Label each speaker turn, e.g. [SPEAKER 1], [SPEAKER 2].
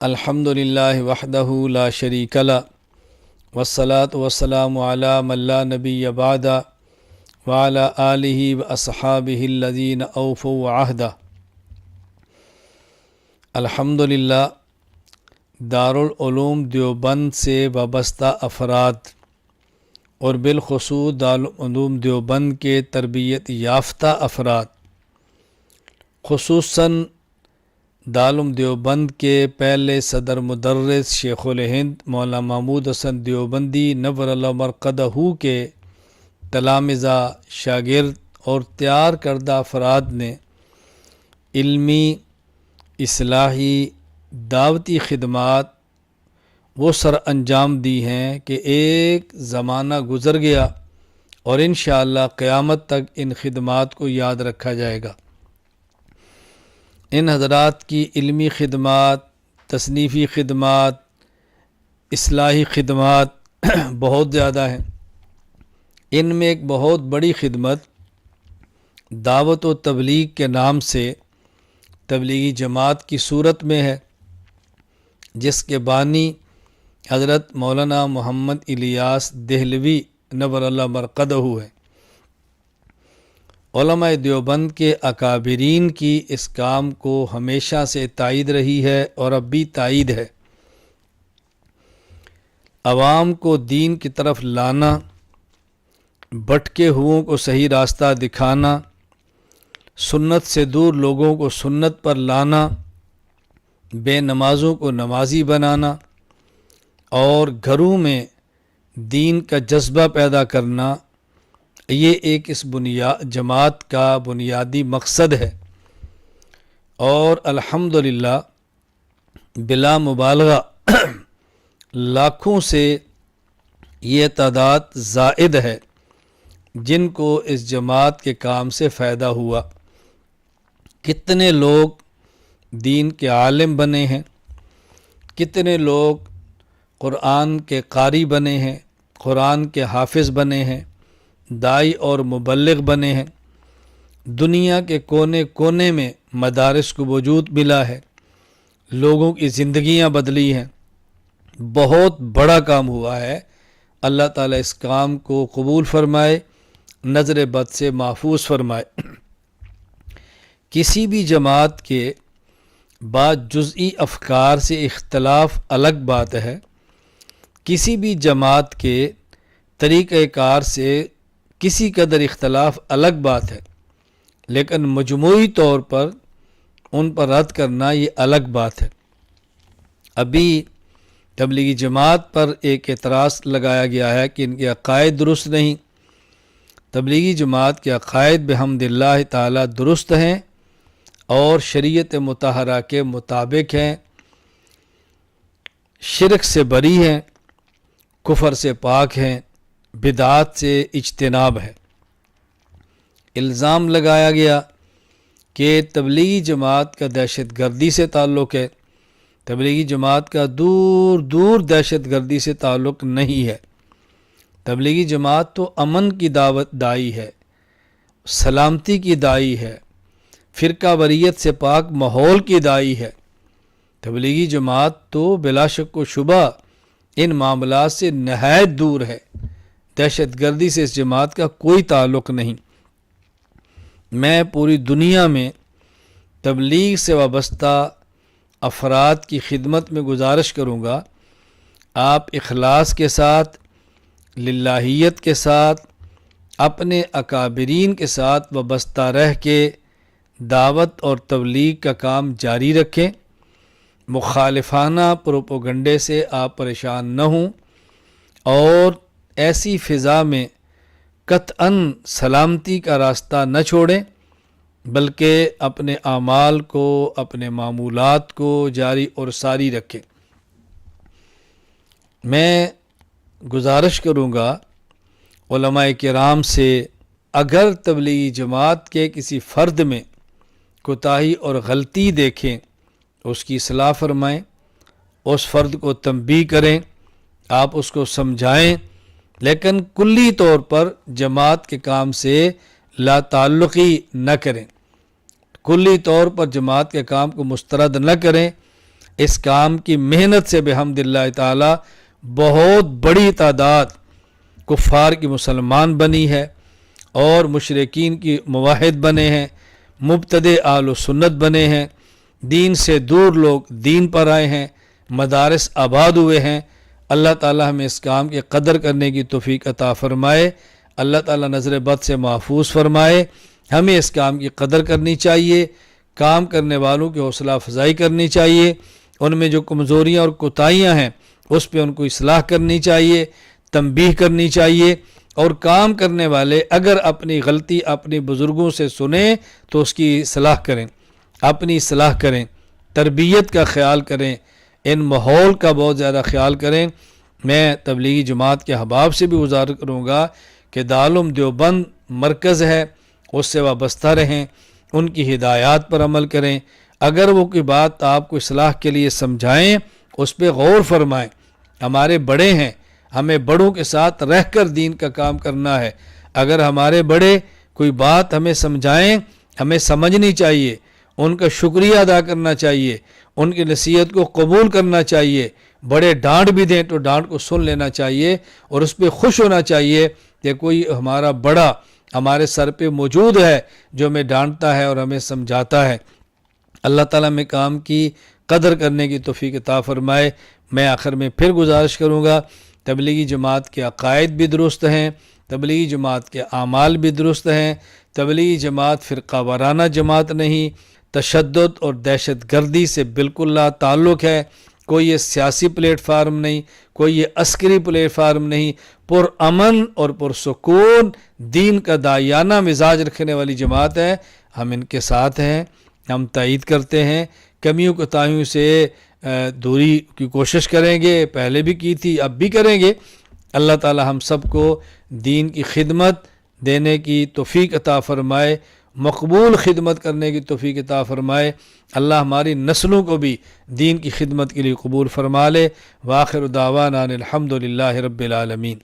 [SPEAKER 1] الحمدللہ وحدہ لا شریک لہ والصلاة والسلام علی من لا نبی بعدہ وعلی آلہ واصحابہ الذین اوفوا عہدہ۔ الحمدللہ دارالعلوم دیوبند سے وابستہ افراد اور بالخصوص دارالعلوم دیوبند کے تربیت یافتہ افراد، خصوصاً دارالعلوم دیوبند کے پہلے صدر مدرس شیخ الہند مولانا محمود حسن دیوبندی نور اللہ مرقدہ کے تلامذہ، شاگرد اور تیار کردہ افراد نے علمی، اصلاحی، دعوتی خدمات وہ سر انجام دی ہیں کہ ایک زمانہ گزر گیا اور انشاءاللہ قیامت تک ان خدمات کو یاد رکھا جائے گا۔ ان حضرات کی علمی خدمات، تصنیفی خدمات، اصلاحی خدمات بہت زیادہ ہیں۔ ان میں ایک بہت بڑی خدمت دعوت و تبلیغ کے نام سے تبلیغی جماعت کی صورت میں ہے، جس کے بانی حضرت مولانا محمد الیاس دہلوی نور اللہ مرقدہ ہیں۔ علماء دیوبند کے اکابرین کی اس کام کو ہمیشہ سے تائید رہی ہے اور اب بھی تائید ہے۔ عوام کو دین کی طرف لانا، بھٹکے ہوئوں کو صحیح راستہ دکھانا، سنت سے دور لوگوں کو سنت پر لانا، بے نمازوں کو نمازی بنانا اور گھروں میں دین کا جذبہ پیدا کرنا، یہ ایک اس جماعت کا بنیادی مقصد ہے۔ اور الحمدللہ بلا مبالغہ لاکھوں سے یہ تعداد زائد ہے جن کو اس جماعت کے کام سے فائدہ ہوا۔ کتنے لوگ دین کے عالم بنے ہیں، کتنے لوگ قرآن کے قاری بنے ہیں، قرآن کے حافظ بنے ہیں، داعی اور مبلغ بنے ہیں، دنیا کے کونے کونے میں مدارس کو وجود ملا ہے، لوگوں کی زندگیاں بدلی ہیں۔ بہت بڑا کام ہوا ہے۔ اللہ تعالیٰ اس کام کو قبول فرمائے، نظر بد سے محفوظ فرمائے۔ کسی بھی جماعت کے بعض جزئی افکار سے اختلاف الگ بات ہے، کسی بھی جماعت کے طریقہ کار سے کسی قدر اختلاف الگ بات ہے، لیکن مجموعی طور پر ان پر رد کرنا یہ الگ بات ہے۔ ابھی تبلیغی جماعت پر ایک اعتراض لگایا گیا ہے کہ ان کے عقائد درست نہیں۔ تبلیغی جماعت کے عقائد بحمد اللہ تعالی درست ہیں اور شریعت مطہرہ کے مطابق ہیں، شرک سے بری ہیں، کفر سے پاک ہیں، بدعات سے اجتناب ہے۔ الزام لگایا گیا کہ تبلیغی جماعت کا دہشت گردی سے تعلق ہے۔ تبلیغی جماعت کا دور دور دہشت گردی سے تعلق نہیں ہے۔ تبلیغی جماعت تو امن کی دعوت دائی ہے، سلامتی کی دائی ہے، فرقہ واریت سے پاک ماحول کی دائی ہے۔ تبلیغی جماعت تو بلا شک و شبہ ان معاملات سے نہایت دور ہے۔ دہشت گردی سے اس جماعت کا کوئی تعلق نہیں۔ میں پوری دنیا میں تبلیغ سے وابستہ افراد کی خدمت میں گزارش کروں گا، آپ اخلاص کے ساتھ، للہیت کے ساتھ، اپنے اکابرین کے ساتھ وابستہ رہ کے دعوت اور تبلیغ کا کام جاری رکھیں۔ مخالفانہ پروپیگنڈے سے آپ پریشان نہ ہوں اور ایسی فضا میں قطعاً سلامتی کا راستہ نہ چھوڑیں، بلکہ اپنے اعمال کو، اپنے معمولات کو جاری اور ساری رکھیں۔ میں گزارش کروں گا علماء کرام سے، اگر تبلیغی جماعت کے کسی فرد میں کوتاہی اور غلطی دیکھیں اس کی اصلاح فرمائیں، اس فرد کو تنبیہ کریں، آپ اس کو سمجھائیں، لیکن کلی طور پر جماعت کے کام سے لا تعلقی نہ کریں، کلی طور پر جماعت کے کام کو مسترد نہ کریں۔ اس کام کی محنت سے بحمد اللہ تعالی بہت بڑی تعداد کفار کی مسلمان بنی ہے اور مشرکین کی موحد بنے ہیں، مبتدع اہل و سنت بنے ہیں، دین سے دور لوگ دین پر آئے ہیں، مدارس آباد ہوئے ہیں۔ اللہ تعالی ہمیں اس کام کی قدر کرنے کی توفیق عطا فرمائے، اللہ تعالی نظر بد سے محفوظ فرمائے۔ ہمیں اس کام کی قدر کرنی چاہیے، کام کرنے والوں کی حوصلہ افزائی کرنی چاہیے، ان میں جو کمزوریاں اور کوتاہیاں ہیں اس پہ ان کو اصلاح کرنی چاہیے، تنبیہ کرنی چاہیے، اور کام کرنے والے اگر اپنی غلطی اپنے بزرگوں سے سنیں تو اس کی اصلاح کریں، اپنی اصلاح کریں، تربیت کا خیال کریں، ان ماحول کا بہت زیادہ خیال کریں۔ میں تبلیغی جماعت کے احباب سے بھی گزارش کروں گا کہ دارالعلوم دیوبند مرکز ہے، اس سے وابستہ رہیں، ان کی ہدایات پر عمل کریں۔ اگر وہ کوئی بات آپ کو اصلاح کے لیے سمجھائیں اس پہ غور فرمائیں۔ ہمارے بڑے ہیں، ہمیں بڑوں کے ساتھ رہ کر دین کا کام کرنا ہے۔ اگر ہمارے بڑے کوئی بات ہمیں سمجھائیں، ہمیں سمجھنی چاہیے، ان کا شکریہ ادا کرنا چاہیے، ان کی نصیحت کو قبول کرنا چاہیے۔ بڑے ڈانٹ بھی دیں تو ڈانٹ کو سن لینا چاہیے اور اس پہ خوش ہونا چاہیے کہ کوئی ہمارا بڑا ہمارے سر پہ موجود ہے جو ہمیں ڈانٹتا ہے اور ہمیں سمجھاتا ہے۔ اللہ تعالیٰ میں کام کی قدر کرنے کی توفیق عطا فرمائے۔ میں آخر میں پھر گزارش کروں گا، تبلیغی جماعت کے عقائد بھی درست ہیں، تبلیغی جماعت کے اعمال بھی درست ہیں، تبلیغی جماعت فرقہ وارانہ جماعت نہیں، تشدد اور دہشت گردی سے بالکل لا تعلق ہے، کوئی یہ سیاسی پلیٹ فارم نہیں، کوئی یہ عسکری پلیٹ فارم نہیں، پرامن اور پرسکون دین کا داعیانہ مزاج رکھنے والی جماعت ہے۔ ہم ان کے ساتھ ہیں، ہم تائید کرتے ہیں، کمیوں کوتاہیوں سے دوری کی کوشش کریں گے، پہلے بھی کی تھی اب بھی کریں گے۔ اللہ تعالی ہم سب کو دین کی خدمت دینے کی توفیق عطا فرمائے، مقبول خدمت کرنے کی توفیق عطا فرمائے۔ اللہ ہماری نسلوں کو بھی دین کی خدمت کے لیے قبول فرما لے۔ وآخر دعوانا الحمد للہ رب العالمین۔